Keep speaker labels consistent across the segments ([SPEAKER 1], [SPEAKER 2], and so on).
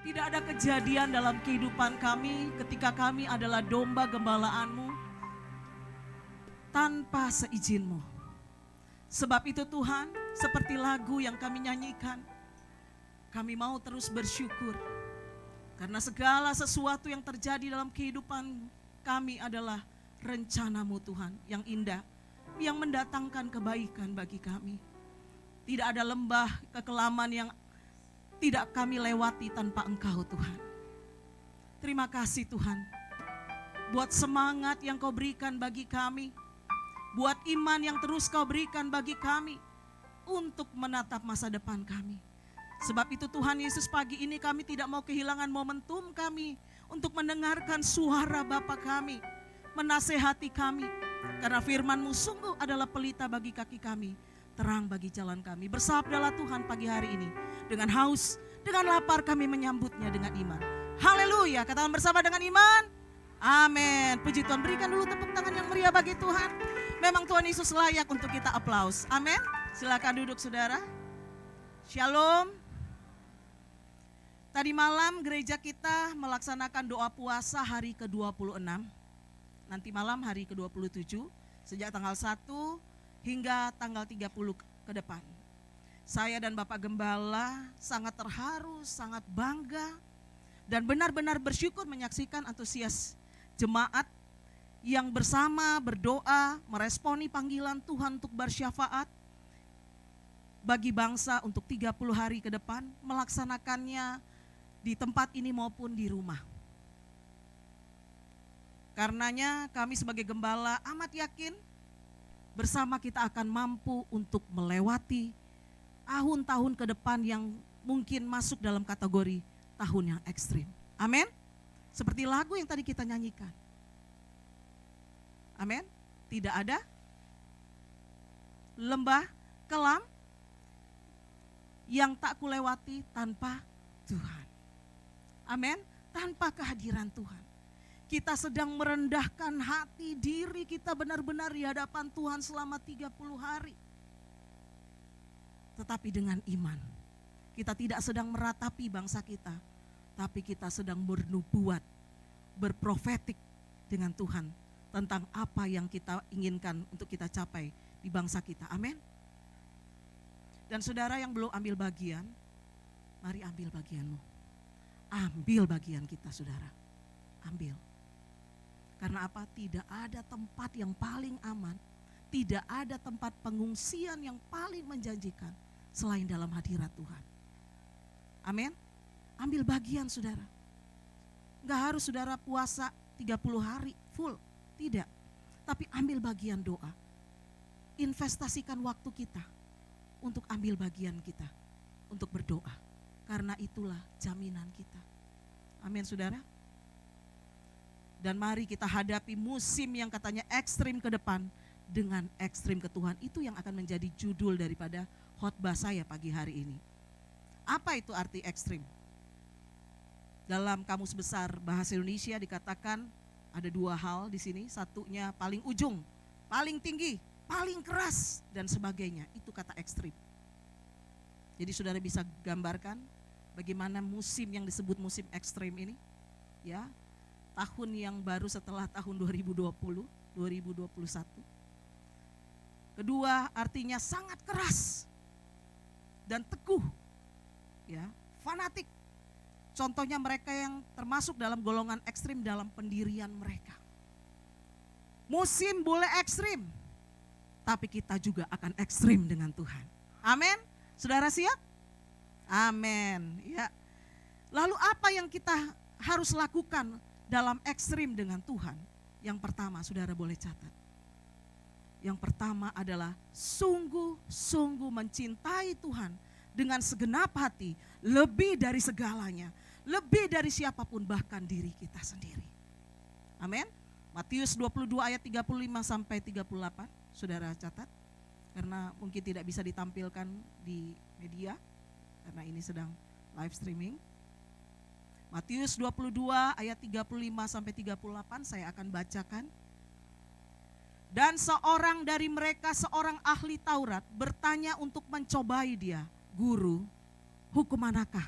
[SPEAKER 1] Tidak ada kejadian dalam kehidupan kami ketika kami adalah domba gembalaanmu tanpa seizinmu. Sebab itu Tuhan, seperti lagu yang kami nyanyikan, kami mau terus bersyukur. Karena segala sesuatu yang terjadi dalam kehidupan kami adalah rencanamu Tuhan yang indah, yang mendatangkan kebaikan bagi kami. Tidak ada lembah kekelaman yang tidak kami lewati tanpa Engkau Tuhan. Terima kasih Tuhan, buat semangat yang Kau berikan bagi kami, buat iman yang terus Kau berikan bagi kami untuk menatap masa depan kami. Sebab itu Tuhan Yesus, pagi ini kami tidak mau kehilangan momentum kami untuk mendengarkan suara Bapa kami, menasehati kami. Karena firman-Mu sungguh adalah pelita bagi kaki kami, terang bagi jalan kami. Bersabdalah Tuhan pagi hari ini, dengan haus, dengan lapar kami menyambutnya dengan iman. Haleluya, katakan bersama dengan iman. Amin. Puji Tuhan, berikan dulu tepuk tangan yang meriah bagi Tuhan. Memang Tuhan Yesus layak untuk kita aplaus. Amin. Silakan duduk saudara. Shalom. Tadi malam gereja kita melaksanakan doa puasa hari ke-26. Nanti malam hari ke-27, sejak tanggal 1 hingga tanggal 30 ke depan. Saya dan Bapak Gembala sangat terharu, sangat bangga, dan benar-benar bersyukur menyaksikan antusias jemaat yang bersama berdoa, meresponi panggilan Tuhan untuk bersyafaat bagi bangsa untuk 30 hari ke depan, melaksanakannya di tempat ini maupun di rumah. Karenanya kami sebagai gembala amat yakin bersama kita akan mampu untuk melewati tahun-tahun ke depan yang mungkin masuk dalam kategori tahun yang ekstrim. Amin. Seperti lagu yang tadi kita nyanyikan. Amin. Tidak ada lembah kelam yang tak kulewati tanpa Tuhan. Amin. Tanpa kehadiran Tuhan. Kita sedang merendahkan hati diri kita benar-benar di hadapan Tuhan selama 30 hari. Tetapi dengan iman. Kita tidak sedang meratapi bangsa kita, tapi kita sedang bernubuat, berprofetik dengan Tuhan tentang apa yang kita inginkan untuk kita capai di bangsa kita. Amin. Dan saudara yang belum ambil bagian, mari ambil bagianmu. Ambil bagian kita saudara, ambil. Karena apa? Tidak ada tempat yang paling aman, tidak ada tempat pengungsian yang paling menjanjikan selain dalam hadirat Tuhan. Amin. Ambil bagian saudara. Enggak harus saudara puasa 30 hari full, tidak. Tapi ambil bagian doa. Investasikan waktu kita untuk ambil bagian kita, untuk berdoa. Karena itulah jaminan kita. Amin saudara. Dan mari kita hadapi musim yang katanya ekstrim ke depan dengan ekstrim ke Tuhan. Itu yang akan menjadi judul daripada khotbah saya pagi hari ini. Apa itu arti ekstrim? Dalam Kamus Besar Bahasa Indonesia dikatakan ada dua hal di sini. Satunya paling ujung, paling tinggi, paling keras dan sebagainya. Itu kata ekstrim. Jadi saudara bisa gambarkan bagaimana musim yang disebut musim ekstrim ini, ya, tahun yang baru setelah tahun 2020, 2021. Kedua, artinya sangat keras dan teguh, ya, fanatik. Contohnya mereka yang termasuk dalam golongan ekstrim dalam pendirian mereka. Musim boleh ekstrim, tapi kita juga akan ekstrim dengan Tuhan. Amin. Saudara siap? Amin. Ya. Lalu apa yang kita harus lakukan dalam ekstrim dengan Tuhan? Yang pertama, saudara boleh catat. Yang pertama adalah sungguh-sungguh mencintai Tuhan dengan segenap hati, lebih dari segalanya, lebih dari siapapun, bahkan diri kita sendiri. Amin. Matius 22 ayat 35 sampai 38, saudara catat. Karena mungkin tidak bisa ditampilkan di media, karena ini sedang live streaming. Matius 22 ayat 35 sampai 38 saya akan bacakan. Dan seorang dari mereka, seorang ahli Taurat, bertanya untuk mencobai dia, "Guru, hukum manakah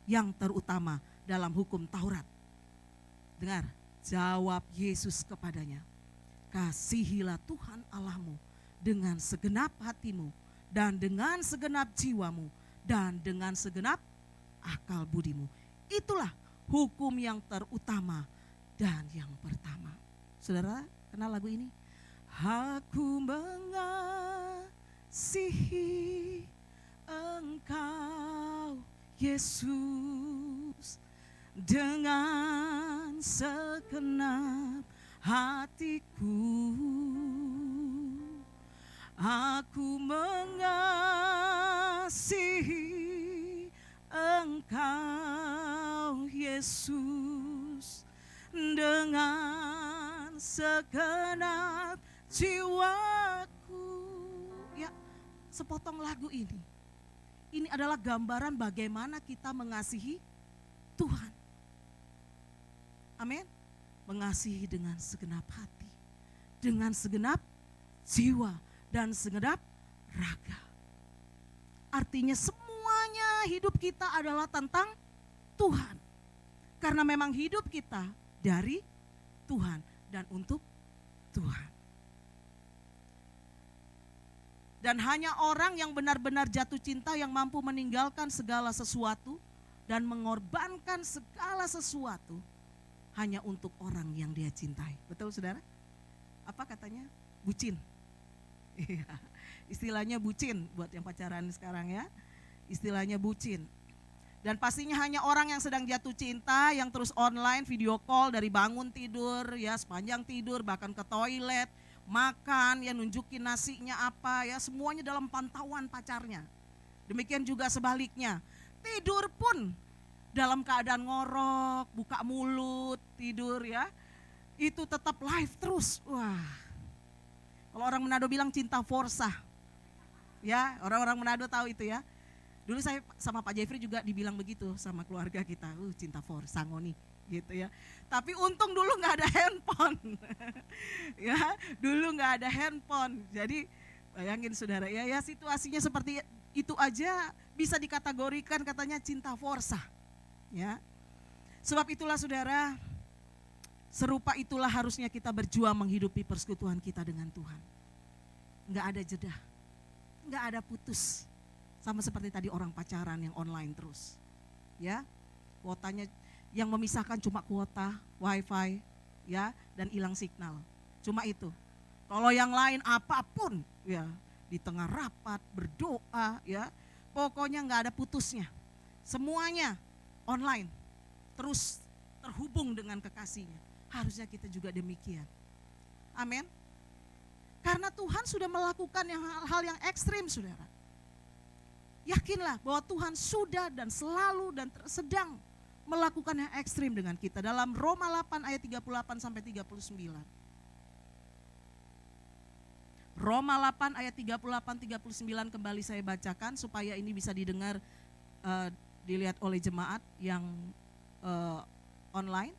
[SPEAKER 1] yang terutama dalam hukum Taurat. Dengar, jawab Yesus kepadanya, kasihilah Tuhan Allahmu dengan segenap hatimu dan dengan segenap jiwamu dan dengan segenap akal budimu. Itulah hukum yang terutama dan yang pertama. Saudara, kenal lagu ini? Aku mengasihi Engkau Yesus dengan segenap hatiku. Aku mengasihi Engkau Yesus dengan segenap jiwaku. Ya, sepotong lagu ini adalah gambaran bagaimana kita mengasihi Tuhan. Amin. Mengasihi dengan segenap hati, dengan segenap jiwa, dan segenap raga. Artinya semuanya hidup kita adalah tentang Tuhan. Karena memang hidup kita dari Tuhan dan untuk Tuhan. Dan hanya orang yang benar-benar jatuh cinta yang mampu meninggalkan segala sesuatu dan mengorbankan segala sesuatu hanya untuk orang yang dia cintai. Betul saudara? Apa katanya? Bucin. Istilahnya bucin buat yang pacaran sekarang ya. Istilahnya bucin. Dan pastinya hanya orang yang sedang jatuh cinta, yang terus online video call dari bangun tidur ya, sepanjang tidur, bahkan ke toilet, makan ya, nunjukin nasinya apa ya, semuanya dalam pantauan pacarnya. Demikian juga sebaliknya, tidur pun dalam keadaan ngorok, buka mulut, tidur ya, itu tetap live terus. Wah, kalau orang Manado bilang cinta forsa ya, orang-orang Manado tahu itu ya. Dulu saya sama Pak Jeffrey juga dibilang begitu sama keluarga kita, cinta forsa ngoni gitu ya. Tapi untung dulu nggak ada handphone, ya dulu nggak ada handphone. Jadi bayangin saudara ya, situasinya seperti itu aja bisa dikategorikan katanya cinta forsa, ya. Sebab itulah saudara, serupa itulah harusnya kita berjuang menghidupi persekutuan kita dengan Tuhan. Nggak ada jeda, nggak ada putus. Sama seperti tadi orang pacaran yang online terus, ya, kuotanya yang memisahkan cuma kuota, wifi, ya, dan hilang signal, cuma itu. Kalau yang lain apapun, ya, di tengah rapat berdoa, ya, pokoknya nggak ada putusnya, semuanya online, terus terhubung dengan kekasihnya. Harusnya kita juga demikian, amin. Karena Tuhan sudah melakukan hal yang ekstrim, saudara. Yakinlah bahwa Tuhan sudah dan selalu dan sedang melakukan yang ekstrim dengan kita. Dalam Roma 8 ayat 38 sampai 39. Roma 8 ayat 38-39 kembali saya bacakan supaya ini bisa didengar, dilihat oleh jemaat yang online.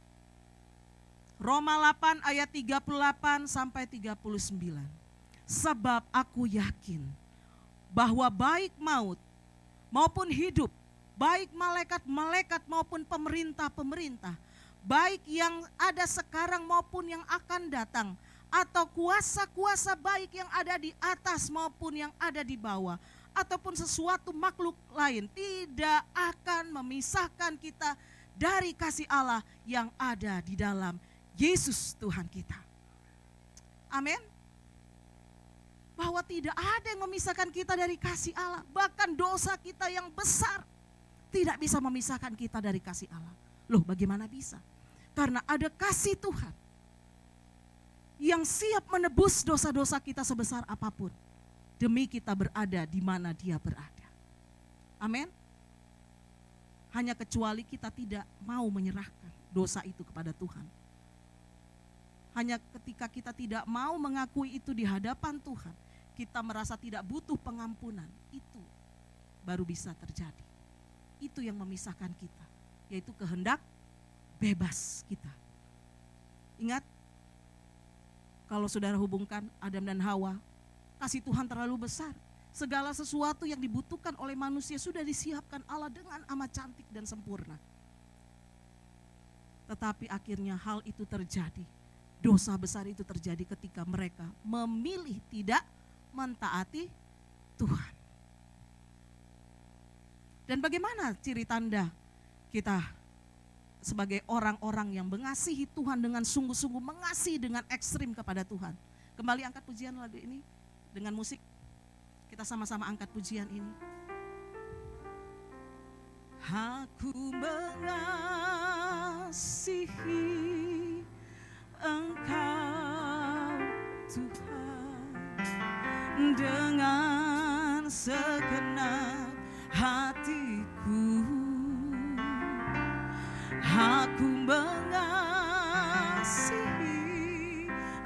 [SPEAKER 1] Roma 8 ayat 38 sampai 39. Sebab aku yakin bahwa baik maut maupun hidup, baik malaikat-malaikat maupun pemerintah-pemerintah, baik yang ada sekarang maupun yang akan datang, atau kuasa-kuasa baik yang ada di atas maupun yang ada di bawah, ataupun sesuatu makhluk lain, tidak akan memisahkan kita dari kasih Allah yang ada di dalam Yesus Tuhan kita. Amin. Bahwa tidak ada yang memisahkan kita dari kasih Allah. Bahkan dosa kita yang besar tidak bisa memisahkan kita dari kasih Allah. Loh, bagaimana bisa? Karena ada kasih Tuhan yang siap menebus dosa-dosa kita sebesar apapun, demi kita berada di mana Dia berada. Amin. Hanya kecuali kita tidak mau menyerahkan dosa itu kepada Tuhan. Hanya ketika kita tidak mau mengakui itu di hadapan Tuhan, kita merasa tidak butuh pengampunan, itu baru bisa terjadi. Itu yang memisahkan kita, yaitu kehendak bebas kita. Ingat, kalau saudara hubungkan Adam dan Hawa, kasih Tuhan terlalu besar Segala sesuatu yang dibutuhkan oleh manusia sudah disiapkan Allah dengan amat cantik dan sempurna. Tetapi akhirnya hal itu terjadi. Dosa besar itu terjadi ketika mereka memilih tidak mentaati Tuhan. Dan bagaimana ciri tanda kita sebagai orang-orang yang mengasihi Tuhan dengan sungguh-sungguh, mengasihi dengan ekstrim kepada Tuhan? Kembali angkat pujian lagu ini dengan musik. Kita sama-sama angkat pujian ini. Aku mengasihi Engkau Tuhan dengan segenap hatiku. Aku mengasihi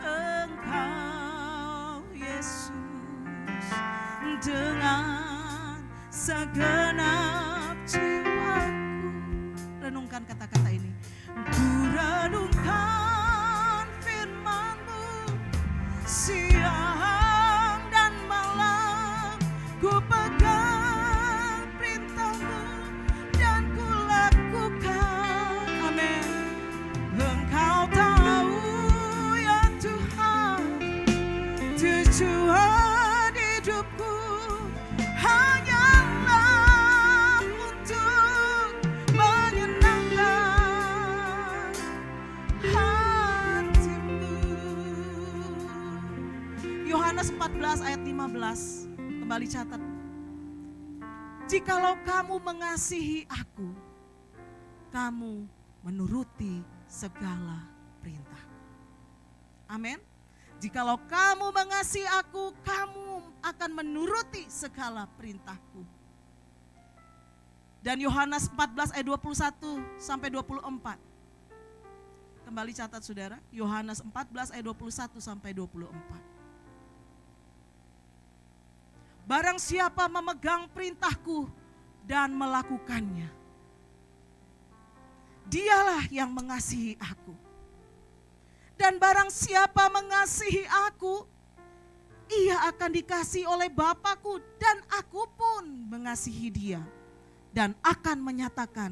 [SPEAKER 1] Engkau Yesus dengan segenap jiwaku. Renungkan kata-kata ini. Ku renungkan firman-Mu siang dan malam. Ku pegang perintah-Mu dan ku lakukan. Amin. Engkau tahu ya Tuhan, tujuan hidupku hanyalah untuk menyenangkan hati-Mu. Yohanes 14 ayat 15, kembali catat. Jikalau kamu mengasihi aku, kamu menuruti segala perintah. Amin. Jikalau kamu mengasihi aku, kamu akan menuruti segala perintahku. Dan Yohanes 14 ayat 21 sampai 24. Kembali catat saudara, Yohanes 14 ayat 21 sampai 24. Barang siapa memegang perintahku dan melakukannya, dialah yang mengasihi aku. Dan barang siapa mengasihi aku, ia akan dikasihi oleh Bapa-Ku, dan aku pun mengasihi dia dan akan menyatakan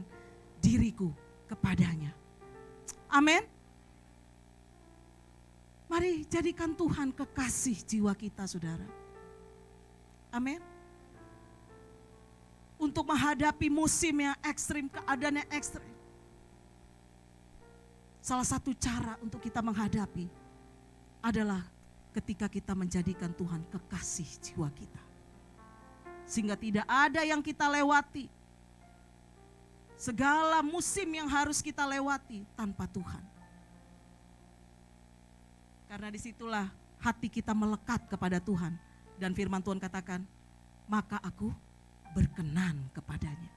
[SPEAKER 1] diriku kepadanya. Amin. Mari jadikan Tuhan kekasih jiwa kita, saudara. Amin. Untuk menghadapi musim yang ekstrim, keadaan yang ekstrim. Salah satu cara untuk kita menghadapi adalah ketika kita menjadikan Tuhan kekasih jiwa kita. Sehingga tidak ada yang kita lewati. Segala musim yang harus kita lewati tanpa Tuhan. Karena disitulah hati kita melekat kepada Tuhan. Dan firman Tuhan katakan, maka aku berkenan kepadanya.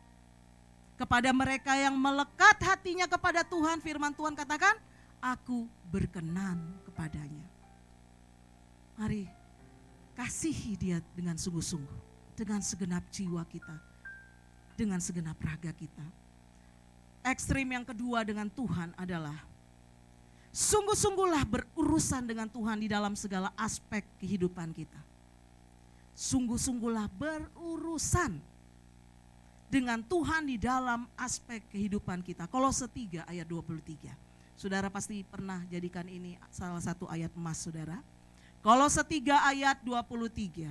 [SPEAKER 1] Kepada mereka yang melekat hatinya kepada Tuhan, firman Tuhan katakan, aku berkenan kepadanya. Mari kasihi dia dengan sungguh-sungguh, dengan segenap jiwa kita, dengan segenap raga kita. Ekstrim yang kedua dengan Tuhan adalah sungguh-sungguhlah berurusan dengan Tuhan di dalam segala aspek kehidupan kita. Sungguh-sungguhlah berurusan dengan Tuhan di dalam aspek kehidupan kita. Kolose 3 ayat 23. Saudara pasti pernah jadikan ini salah satu ayat emas saudara. Kolose 3 ayat 23.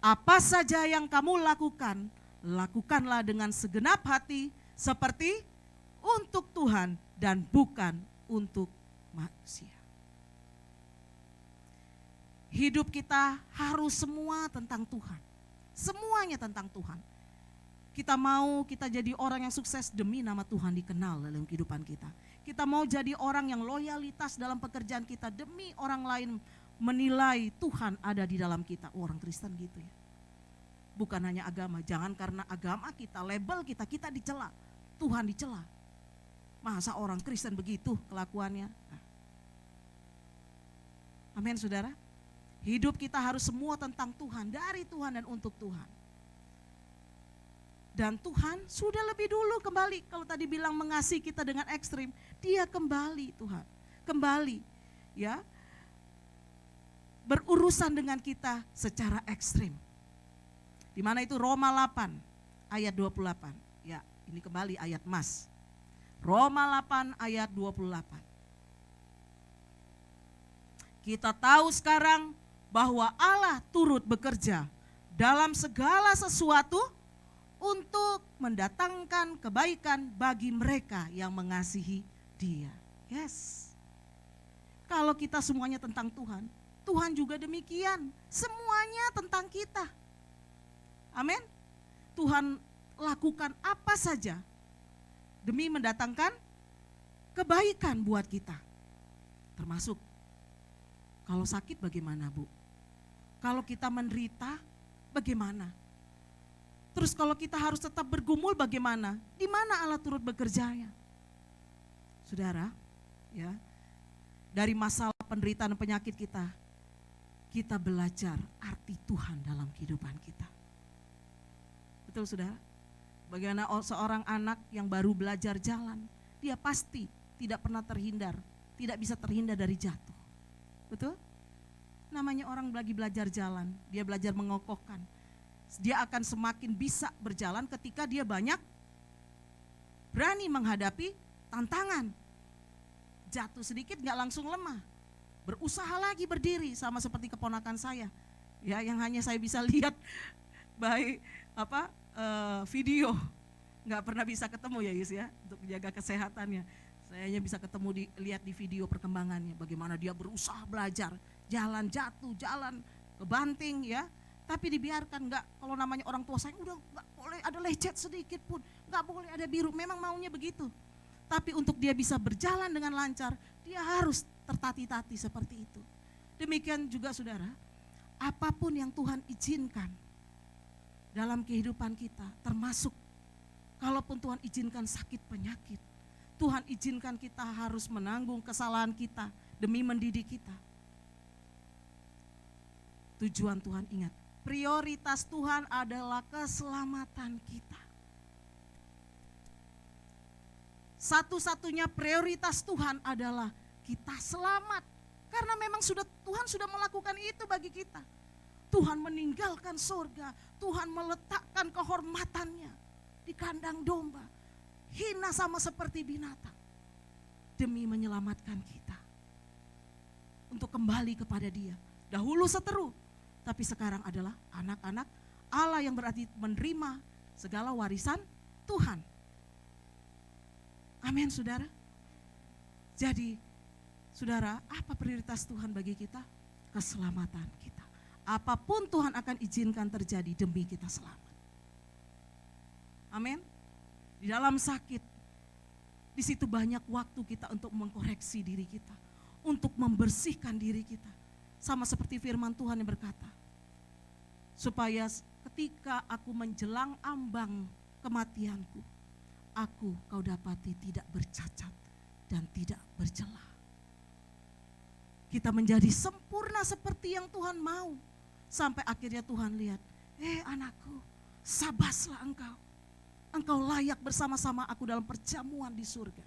[SPEAKER 1] Apa saja yang kamu lakukan, lakukanlah dengan segenap hati seperti untuk Tuhan dan bukan untuk manusia. Hidup kita harus semua tentang Tuhan. Semuanya tentang Tuhan. Kita mau kita jadi orang yang sukses demi nama Tuhan dikenal dalam kehidupan kita. Kita mau jadi orang yang loyalitas dalam pekerjaan kita demi orang lain menilai Tuhan ada di dalam kita. Orang Kristen gitu ya. Bukan hanya agama, jangan karena agama kita, label kita, kita dicela. Tuhan dicela. Masa orang Kristen begitu kelakuannya? Nah. Amin saudara. Hidup kita harus semua tentang Tuhan, dari Tuhan dan untuk Tuhan. Dan Tuhan sudah lebih dulu kembali, kalau tadi bilang mengasihi kita dengan ekstrim, dia kembali Tuhan, kembali ya, berurusan dengan kita secara ekstrim. Di mana itu? Roma 8 ayat 28. Ya, ini kembali ayat emas. Roma 8 ayat 28. Kita tahu sekarang bahwa Allah turut bekerja dalam segala sesuatu untuk mendatangkan kebaikan bagi mereka yang mengasihi Dia. Yes. Kalau kita semuanya tentang Tuhan, Tuhan juga demikian. Semuanya tentang kita. Amin. Tuhan lakukan apa saja demi mendatangkan kebaikan buat kita. Termasuk kalau sakit bagaimana, Bu? Kalau kita menderita bagaimana? Terus kalau kita harus tetap bergumul bagaimana? Di mana Allah turut bekerjanya? Saudara, ya, dari masalah penderitaan dan penyakit kita belajar arti Tuhan dalam kehidupan kita. Betul, saudara? Bagaimana seorang anak yang baru belajar jalan, dia pasti tidak pernah terhindar, tidak bisa terhindar dari jatuh. Betul? Namanya orang lagi belajar jalan, dia belajar mengokohkan. Dia akan semakin bisa berjalan ketika dia banyak berani menghadapi tantangan. Jatuh sedikit gak langsung lemah, berusaha lagi berdiri, sama seperti keponakan saya. Ya, yang hanya saya bisa lihat baik video, nggak pernah bisa ketemu ya Yus ya, untuk menjaga kesehatannya. Saya hanya bisa ketemu lihat di video perkembangannya, bagaimana dia berusaha belajar, jalan jatuh, jalan kebanting ya, tapi dibiarkan. Nggak, kalau namanya orang tua saya udah nggak boleh ada lecet sedikit pun, nggak boleh ada biru, memang maunya begitu. Tapi untuk dia bisa berjalan dengan lancar, dia harus tertati-tati seperti itu. Demikian juga saudara, apapun yang Tuhan izinkan dalam kehidupan kita, termasuk kalaupun Tuhan izinkan sakit penyakit, Tuhan izinkan kita harus menanggung kesalahan kita demi mendidik kita. Tujuan Tuhan, ingat, prioritas Tuhan adalah keselamatan kita. Satu-satunya prioritas Tuhan adalah kita selamat. Karena memang Tuhan sudah melakukan itu bagi kita. Tuhan meninggalkan surga, Tuhan meletakkan kehormatannya di kandang domba, hina sama seperti binatang, demi menyelamatkan kita. Untuk kembali kepada Dia. Dahulu seteru, tapi sekarang adalah anak-anak Allah yang berarti menerima segala warisan Tuhan. Amin, saudara. Jadi, saudara, apa prioritas Tuhan bagi kita? Keselamatan kita. Apapun Tuhan akan izinkan terjadi demi kita selamat. Amin. Di dalam sakit, di situ banyak waktu kita untuk mengkoreksi diri kita, untuk membersihkan diri kita. Sama seperti firman Tuhan yang berkata, supaya ketika aku menjelang ambang kematianku, kau dapati tidak bercacat dan tidak bercela. Kita menjadi sempurna seperti yang Tuhan mau. Sampai akhirnya Tuhan lihat, anakku, sabaslah engkau. Engkau layak bersama-sama aku dalam perjamuan di surga.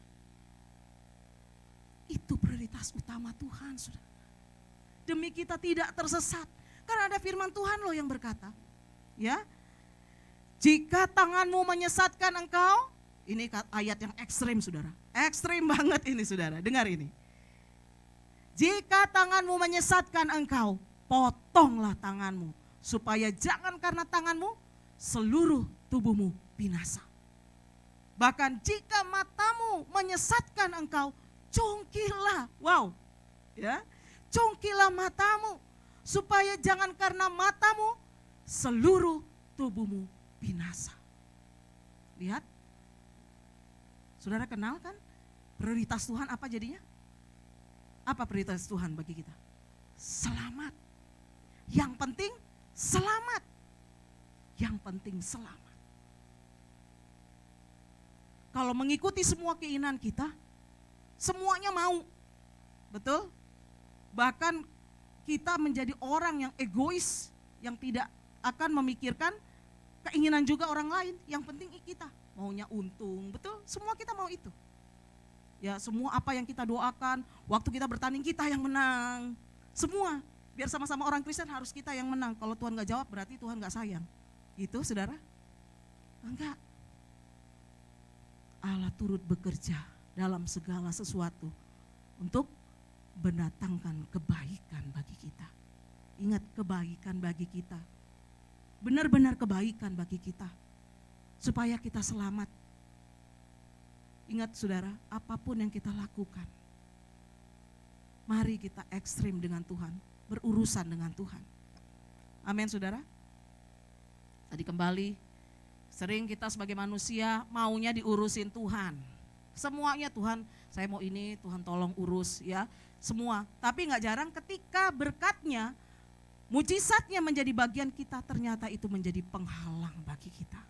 [SPEAKER 1] Itu prioritas utama Tuhan, saudara. Demi kita tidak tersesat. Karena ada firman Tuhan loh yang berkata, ya, jika tanganmu menyesatkan engkau, ini ayat yang ekstrim, saudara. Ekstrim banget ini, saudara. Dengar ini. Jika tanganmu menyesatkan engkau, potonglah tanganmu. Supaya jangan karena tanganmu, seluruh tubuhmu binasa. Bahkan jika matamu menyesatkan engkau, congkilah. Wow. Ya. Congkilah matamu. Supaya jangan karena matamu, seluruh tubuhmu binasa. Lihat. Saudara kenal kan prioritas Tuhan apa jadinya? Apa prioritas Tuhan bagi kita? Selamat. Yang penting selamat. Yang penting selamat. Kalau mengikuti semua keinginan kita, semuanya mau. Betul? Bahkan kita menjadi orang yang egois, yang tidak akan memikirkan keinginan juga orang lain. Yang penting kita maunya untung, betul? Semua kita mau itu. Ya, semua apa yang kita doakan, waktu kita bertanding kita yang menang. Semua, biar sama-sama orang Kristen harus kita yang menang. Kalau Tuhan gak jawab berarti Tuhan gak sayang. Gitu saudara? Enggak. Allah turut bekerja dalam segala sesuatu untuk mendatangkan kebaikan bagi kita. Ingat, kebaikan bagi kita. Benar-benar kebaikan bagi kita. Supaya kita selamat. Ingat saudara, apapun yang kita lakukan, mari kita ekstrim dengan Tuhan, berurusan dengan Tuhan. Amin saudara. Tadi kembali, sering kita sebagai manusia maunya diurusin Tuhan. Semuanya Tuhan, saya mau ini, Tuhan tolong urus ya, semua. Tapi gak jarang ketika berkatnya, mujizatnya menjadi bagian kita, ternyata itu menjadi penghalang bagi kita.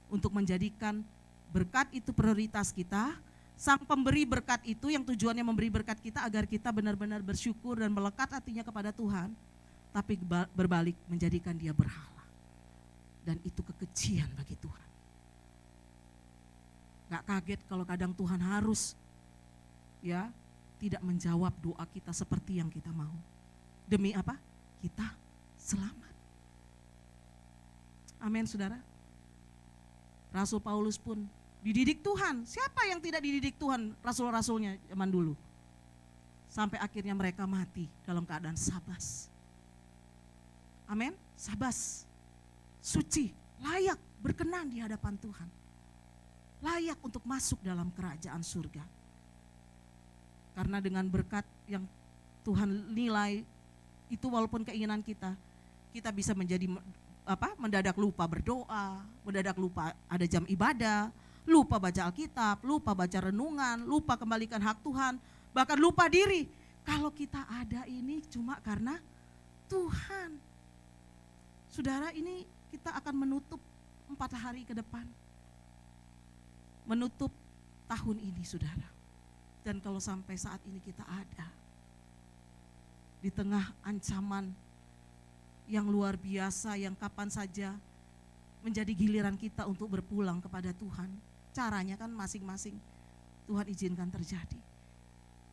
[SPEAKER 1] Untuk menjadikan berkat itu prioritas kita, sang pemberi berkat itu yang tujuannya memberi berkat kita agar kita benar-benar bersyukur dan melekat hatinya kepada Tuhan, tapi berbalik menjadikan dia berhala. Dan itu kekejian bagi Tuhan. Gak kaget kalau kadang Tuhan harus ya tidak menjawab doa kita seperti yang kita mau. Demi apa? Kita selamat. Amin saudara. Rasul Paulus pun dididik Tuhan. Siapa yang tidak dididik Tuhan? Rasul-rasulnya zaman dulu. Sampai akhirnya mereka mati dalam keadaan sabas. Amin. Sabas. Suci, layak berkenan di hadapan Tuhan. Layak untuk masuk dalam kerajaan surga. Karena dengan berkat yang Tuhan nilai itu, walaupun keinginan kita bisa menjadi mendadak lupa berdoa, mendadak lupa ada jam ibadah, lupa baca Alkitab, lupa baca renungan, lupa kembalikan hak Tuhan, bahkan lupa diri. Kalau kita ada ini cuma karena Tuhan. Saudara, ini kita akan menutup 4 hari ke depan. Menutup tahun ini saudara. Dan kalau sampai saat ini kita ada di tengah ancaman yang luar biasa, yang kapan saja menjadi giliran kita untuk berpulang kepada Tuhan. Caranya kan masing-masing Tuhan izinkan terjadi.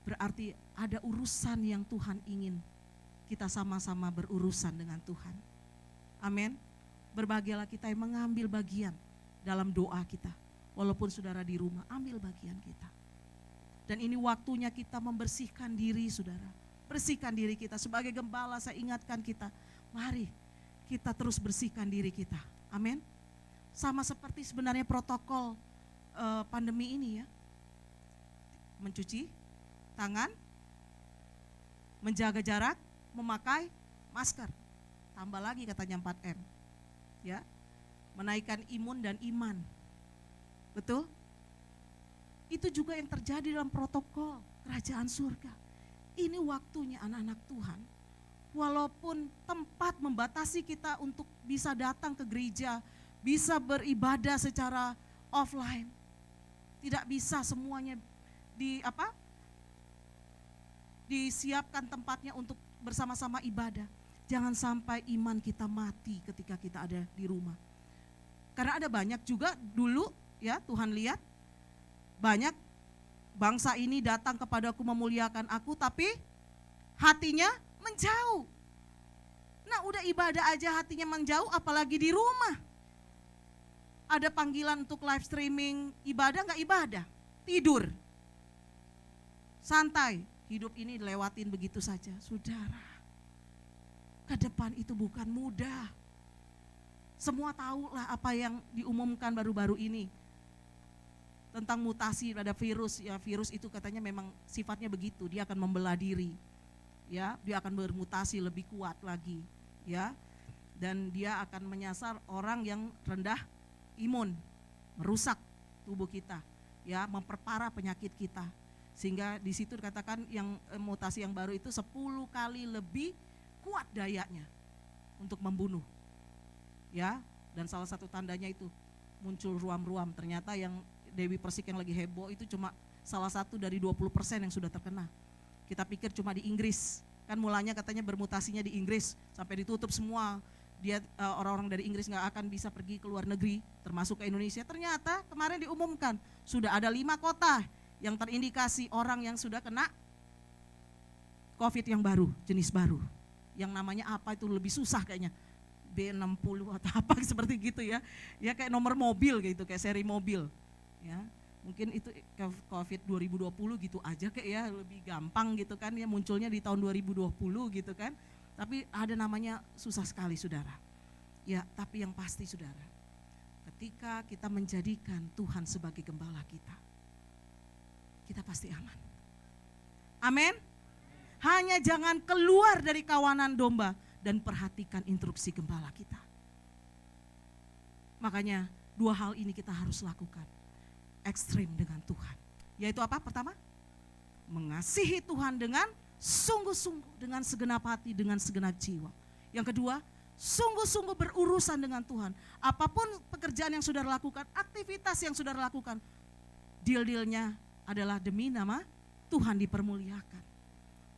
[SPEAKER 1] Berarti ada urusan yang Tuhan ingin kita sama-sama berurusan dengan Tuhan. Amin. Berbahagialah kita yang mengambil bagian dalam doa kita. Walaupun saudara di rumah, ambil bagian kita. Dan ini waktunya kita membersihkan diri saudara. Bersihkan diri kita. Sebagai gembala saya ingatkan kita, mari kita terus bersihkan diri kita. Amin. Sama seperti sebenarnya protokol pandemi ini ya. Mencuci tangan, menjaga jarak, memakai masker. Tambah lagi katanya 4M. Ya. Menaikkan imun dan iman. Betul? Itu juga yang terjadi dalam protokol kerajaan surga. Ini waktunya anak-anak Tuhan. Walaupun tempat membatasi kita untuk bisa datang ke gereja, bisa beribadah secara offline, tidak bisa semuanya disiapkan tempatnya untuk bersama-sama ibadah. Jangan sampai iman kita mati ketika kita ada di rumah. Karena ada banyak juga dulu ya Tuhan lihat, banyak bangsa ini datang kepadaku memuliakan aku tapi hatinya menjauh. Nah udah ibadah aja hatinya menjauh, apalagi di rumah. Ada panggilan untuk live streaming ibadah, gak ibadah, tidur. Santai, hidup ini dilewatin begitu saja. Saudara, ke depan itu bukan mudah. Semua tahulah apa yang diumumkan baru-baru ini. Tentang mutasi pada virus, ya virus itu katanya memang sifatnya begitu, dia akan membelah diri. Ya, dia akan bermutasi lebih kuat lagi, ya. Dan dia akan menyasar orang yang rendah imun, merusak tubuh kita, ya, memperparah penyakit kita. Sehingga di situ dikatakan yang mutasi yang baru itu 10 kali lebih kuat dayanya untuk membunuh. Ya, dan salah satu tandanya itu muncul ruam-ruam. Ternyata yang Dewi Persik yang lagi heboh itu cuma salah satu dari 20% yang sudah terkena. Kita pikir cuma di Inggris, kan mulanya katanya bermutasinya di Inggris, sampai ditutup semua. Dia orang-orang dari Inggris nggak akan bisa pergi ke luar negeri, termasuk ke Indonesia. Ternyata kemarin diumumkan sudah ada 5 kota yang terindikasi orang yang sudah kena COVID yang baru, jenis baru. Yang namanya apa itu lebih susah kayaknya. B60 atau apa seperti gitu ya. Ya kayak nomor mobil gitu, kayak seri mobil. Ya. Mungkin itu COVID 2020 gitu aja kayak ya, lebih gampang gitu kan ya, munculnya di tahun 2020 gitu kan. Tapi ada namanya susah sekali saudara. Ya, tapi yang pasti saudara, ketika kita menjadikan Tuhan sebagai gembala kita pasti aman. Amin. Hanya jangan keluar dari kawanan domba dan perhatikan instruksi gembala kita. Makanya 2 hal ini kita harus lakukan. Ekstrim dengan Tuhan. Yaitu apa? Pertama, mengasihi Tuhan dengan sungguh-sungguh, dengan segenap hati, dengan segenap jiwa. Yang kedua, sungguh-sungguh berurusan dengan Tuhan. Apapun pekerjaan yang saudara lakukan, aktivitas yang saudara lakukan, deal-dealnya adalah demi nama Tuhan dipermuliakan.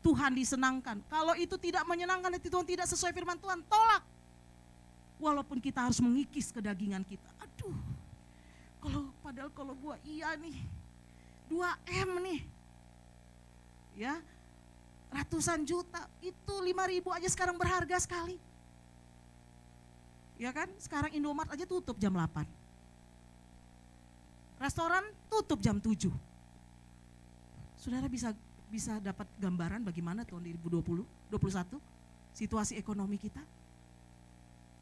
[SPEAKER 1] Tuhan disenangkan. Kalau itu tidak menyenangkan hati Tuhan, tidak sesuai firman Tuhan, tolak. Walaupun kita harus mengikis kedagingan kita. Aduh, padahal kalau gua iya nih, 2M nih. Ya, ratusan juta, itu 5.000 aja sekarang berharga sekali. Ya kan, sekarang Indomaret aja tutup jam 8. Restoran tutup jam 7. Saudara bisa dapat gambaran bagaimana tahun 2020, 2021 situasi ekonomi kita.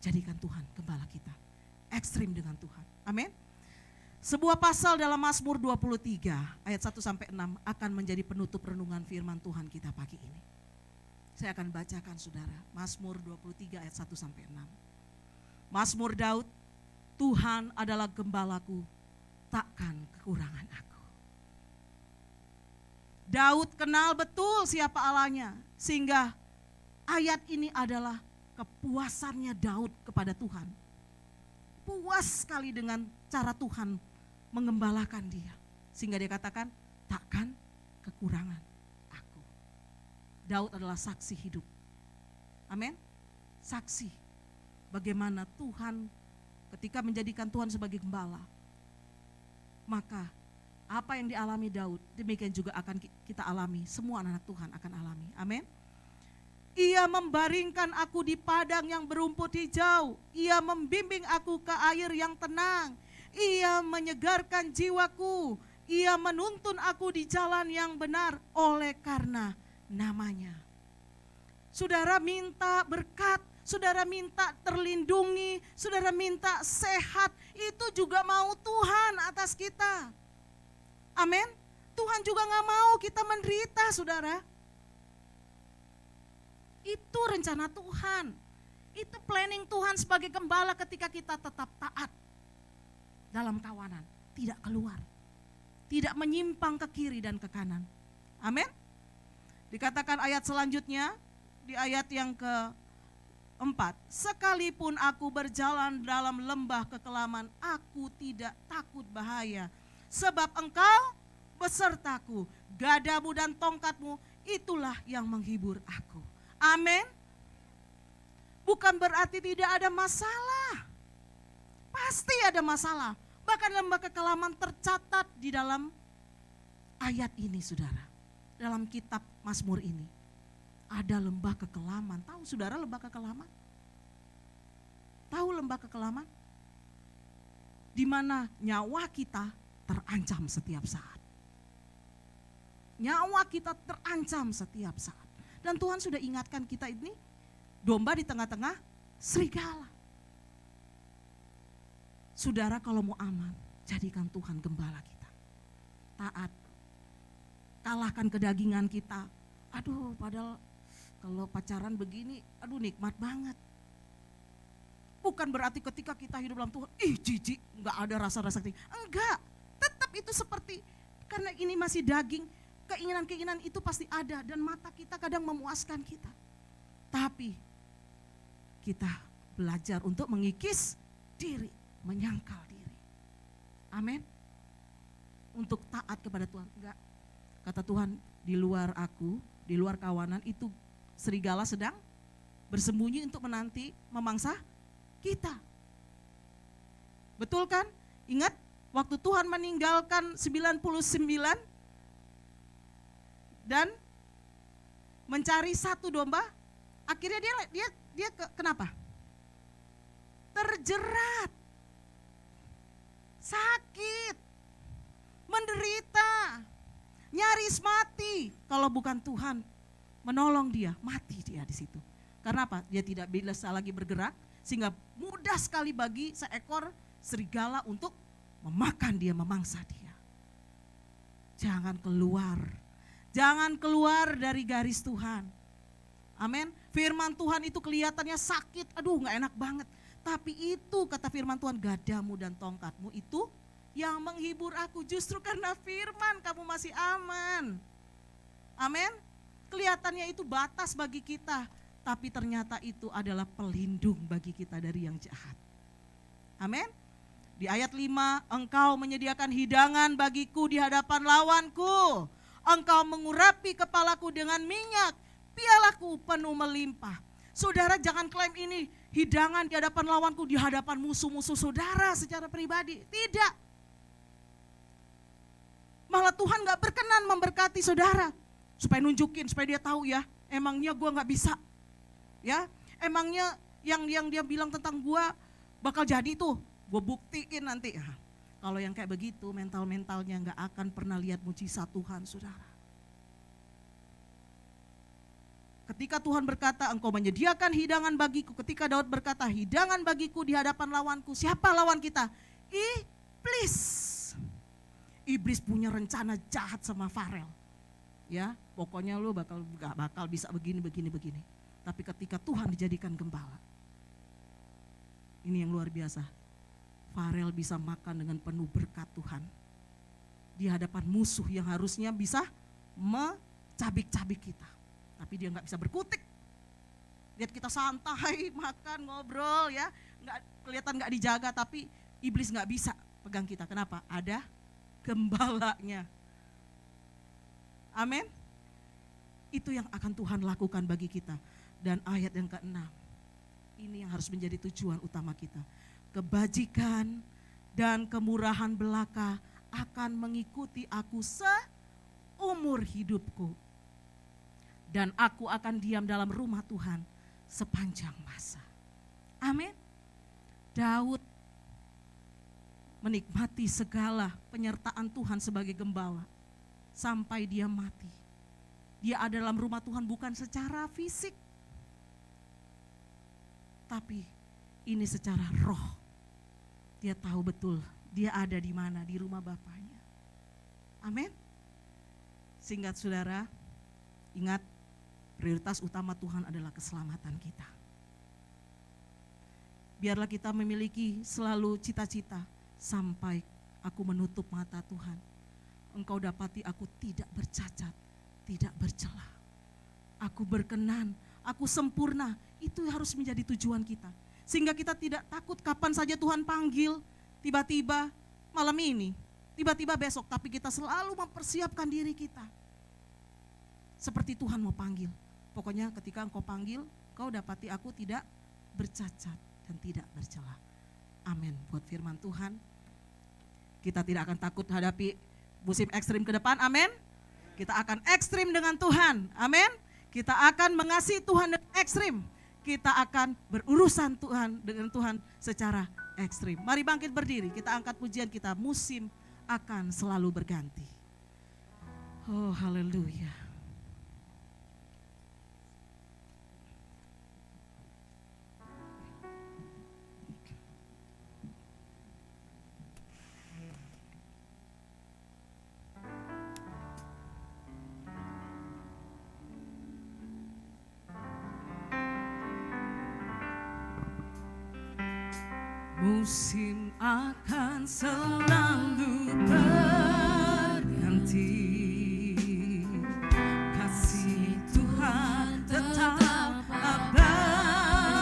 [SPEAKER 1] Jadikan Tuhan gembala kita. Ekstrim dengan Tuhan. Amin. Sebuah pasal dalam Mazmur 23 ayat 1 sampai 6 akan menjadi penutup renungan firman Tuhan kita pagi ini. Saya akan bacakan saudara, Mazmur 23 ayat 1 sampai 6. Mazmur Daud, Tuhan adalah gembalaku, takkan kekurangan aku. Daud kenal betul siapa Allahnya, sehingga ayat ini adalah kepuasannya Daud kepada Tuhan. Puas sekali dengan cara Tuhan mengembalakan dia. Sehingga dia katakan, takkan kekurangan aku. Daud adalah saksi hidup. Amin. Saksi bagaimana Tuhan ketika menjadikan Tuhan sebagai gembala. Maka apa yang dialami Daud, demikian juga akan kita alami. Semua anak Tuhan akan alami. Amin. Ia membaringkan aku di padang yang berumput hijau. Ia membimbing aku ke air yang tenang. Ia menyegarkan jiwaku. Ia menuntun aku di jalan yang benar oleh karena namanya. Saudara minta berkat, saudara minta terlindungi, saudara minta sehat. Itu juga mau Tuhan atas kita. Amin. Tuhan juga gak mau kita menderita saudara. Itu rencana Tuhan. Itu planning Tuhan sebagai gembala ketika kita tetap taat dalam kawanan. Tidak keluar. Tidak menyimpang ke kiri dan ke kanan. Amin. Dikatakan ayat selanjutnya, di ayat yang keempat. Sekalipun aku berjalan dalam lembah kekelaman, aku tidak takut bahaya. Sebab engkau besertaku, gadamu dan tongkatmu, itulah yang menghibur aku. Amin. Bukan berarti tidak ada masalah. Pasti ada masalah. Bahkan lembah kekelaman tercatat di dalam ayat ini saudara. Dalam kitab Mazmur ini. Ada lembah kekelaman. Tahu saudara lembah kekelaman? Tahu lembah kekelaman? Di mana nyawa kita terancam setiap saat. Nyawa kita terancam setiap saat. Dan Tuhan sudah ingatkan kita ini domba di tengah-tengah serigala. Saudara kalau mau aman, jadikan Tuhan gembala kita. Taat. Kalahkan kedagingan kita. Aduh padahal kalau pacaran begini, aduh nikmat banget. Bukan berarti ketika kita hidup dalam Tuhan, jijik, enggak ada rasa-rasa kecil. Enggak, tetap itu seperti, karena ini masih daging, keinginan-keinginan itu pasti ada dan mata kita kadang memuaskan kita. Tapi kita belajar untuk mengikis diri, menyangkal diri. Amin. Untuk taat kepada Tuhan. Enggak. Kata Tuhan, di luar aku, di luar kawanan itu serigala sedang bersembunyi untuk menanti memangsa kita. Betul kan? Ingat waktu Tuhan meninggalkan 99 dan mencari satu domba, akhirnya dia kenapa? terjerat, sakit, menderita, nyaris mati. Kalau bukan Tuhan menolong dia, mati dia di situ. Karena apa? Dia tidak bisa lagi bergerak, sehingga mudah sekali bagi seekor serigala untuk memakan dia, memangsa dia. Jangan keluar dari garis Tuhan. Amin. Firman Tuhan itu kelihatannya sakit, aduh gak enak banget. Tapi itu kata firman Tuhan, gadamu dan tongkatmu itu yang menghibur aku. Justru karena firman kamu masih aman. Amin. Kelihatannya itu batas bagi kita, tapi ternyata itu adalah pelindung bagi kita dari yang jahat. Amin. Di ayat 5, engkau menyediakan hidangan bagiku di hadapan lawanku. Engkau mengurapi kepalaku dengan minyak, pialaku penuh melimpah. Saudara jangan klaim ini hidangan di hadapan lawanku, di hadapan musuh-musuh saudara secara pribadi. Tidak. Malah Tuhan gak berkenan memberkati saudara. Supaya nunjukin, supaya dia tahu ya, emangnya gue gak bisa. Ya, emangnya yang dia bilang tentang gue bakal jadi tuh, gue buktiin nanti. Kalau yang kayak begitu mentalnya gak akan pernah lihat mujizat Tuhan, saudara. Ketika Tuhan berkata engkau menyediakan hidangan bagiku, ketika Daud berkata hidangan bagiku di hadapan lawanku, siapa lawan kita? Iblis. Iblis punya rencana jahat sama Farel. Ya, pokoknya lu gak bakal bisa begini. Tapi ketika Tuhan dijadikan gembala, ini yang luar biasa. Farel bisa makan dengan penuh berkat Tuhan. Di hadapan musuh yang harusnya bisa mencabik-cabik kita. Tapi dia gak bisa berkutik. Lihat kita santai, makan, ngobrol ya. Kelihatan gak dijaga, tapi iblis gak bisa pegang kita. Kenapa? Ada gembalanya. Amin. Itu yang akan Tuhan lakukan bagi kita. Dan ayat yang ke-6, ini yang harus menjadi tujuan utama kita. Kebajikan dan kemurahan belaka akan mengikuti aku seumur hidupku. Dan aku akan diam dalam rumah Tuhan sepanjang masa. Amin. Daud menikmati segala penyertaan Tuhan sebagai gembala sampai dia mati. Dia ada dalam rumah Tuhan bukan secara fisik, tapi ini secara roh. Dia tahu betul dia ada di mana, di rumah Bapaknya. Amin. Sehingga saudara ingat, prioritas utama Tuhan adalah keselamatan kita. Biarlah kita memiliki selalu cita-cita sampai aku menutup mata Tuhan. Engkau dapati aku tidak bercacat, tidak bercela. Aku berkenan, aku sempurna. Itu harus menjadi tujuan kita. Sehingga kita tidak takut kapan saja Tuhan panggil, tiba-tiba malam ini, tiba-tiba besok. Tapi kita selalu mempersiapkan diri kita. Seperti Tuhan mau panggil. Pokoknya ketika engkau panggil, kau dapati aku tidak bercacat dan tidak bercela. Amin. Buat firman Tuhan, kita tidak akan takut hadapi musim ekstrim ke depan. Amin. Kita akan ekstrim dengan Tuhan. Amin. Kita akan mengasihi Tuhan dengan ekstrim. Kita akan berurusan dengan Tuhan secara ekstrim. Mari bangkit berdiri, kita angkat pujian kita. Musim akan selalu berganti. Oh, haleluya. Musim akan selalu berganti, kasih Tuhan tetap abadi,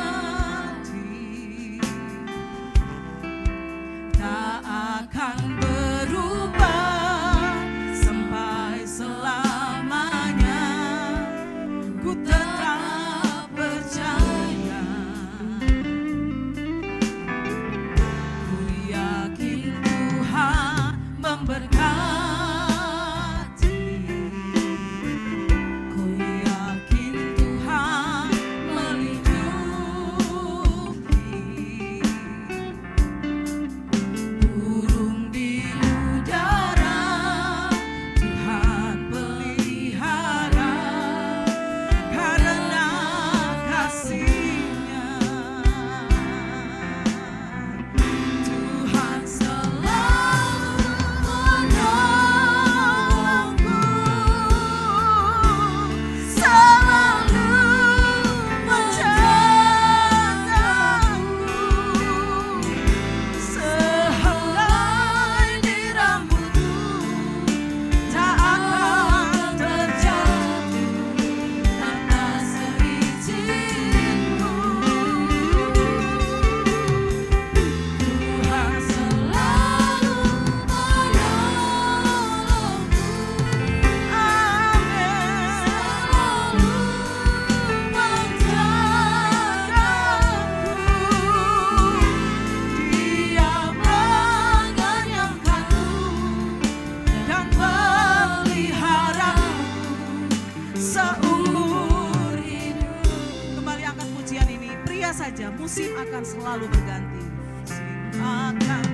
[SPEAKER 1] tak akan berubah sampai selamanya. Ku tetap percaya, ku yakin Tuhan memberi musim akan selalu berganti. Musim akan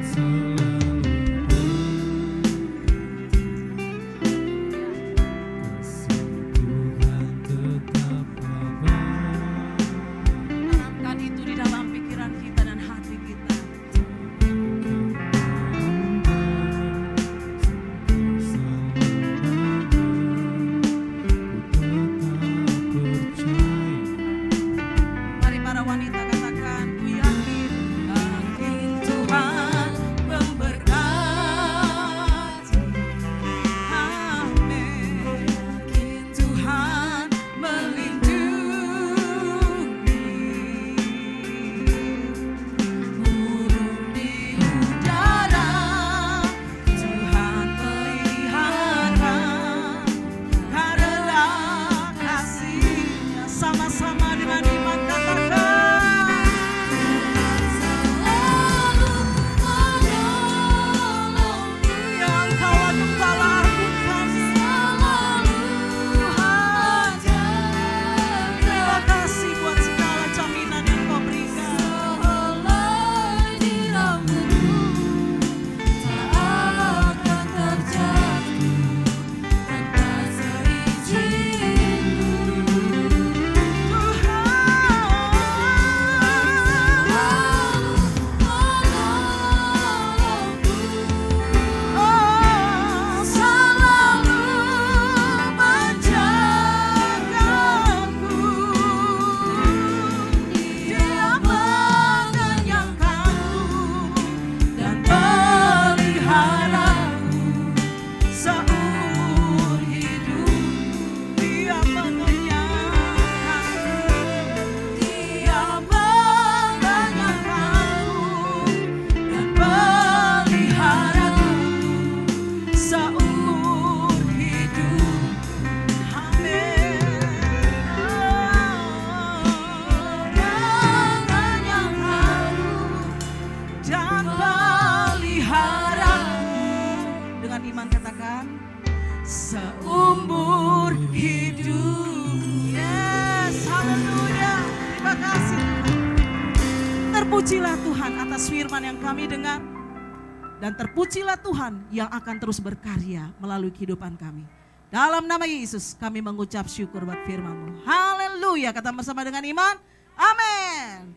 [SPEAKER 1] tanamkan itu di dalam pikiran kita dan hati kita. Mari para wanita katakan, ku yakin, yakin Tuhan memberkati. Amin. Yakin Tuhan melindungi. Burung di udara Tuhan pelihara, karena kasih-Nya. Sama-sama dengan iman katakan, yang Kau gembala agunkan Tuhan. Terima kasih buat segala jaminan yang Kau berikan. Oh, selalu menjagaku. Dia mengenyangkanku dan peliharaku seumur hidup. Dia mengenyangkanku, Dia mengenyangkanku dan peliharaku seumur hidup. Amin. Mengenyangkanku dan peliharaku. Dengan iman katakan, seumur hidup. Yes, haleluya. Terima kasih Tuhan. Terpujilah Tuhan atas firman yang kami dengar. Dan terpujilah Tuhan yang akan terus berkarya melalui kehidupan kami. Dalam nama Yesus kami mengucap syukur buat firman-Mu. Haleluya. Kata bersama dengan iman. Amin.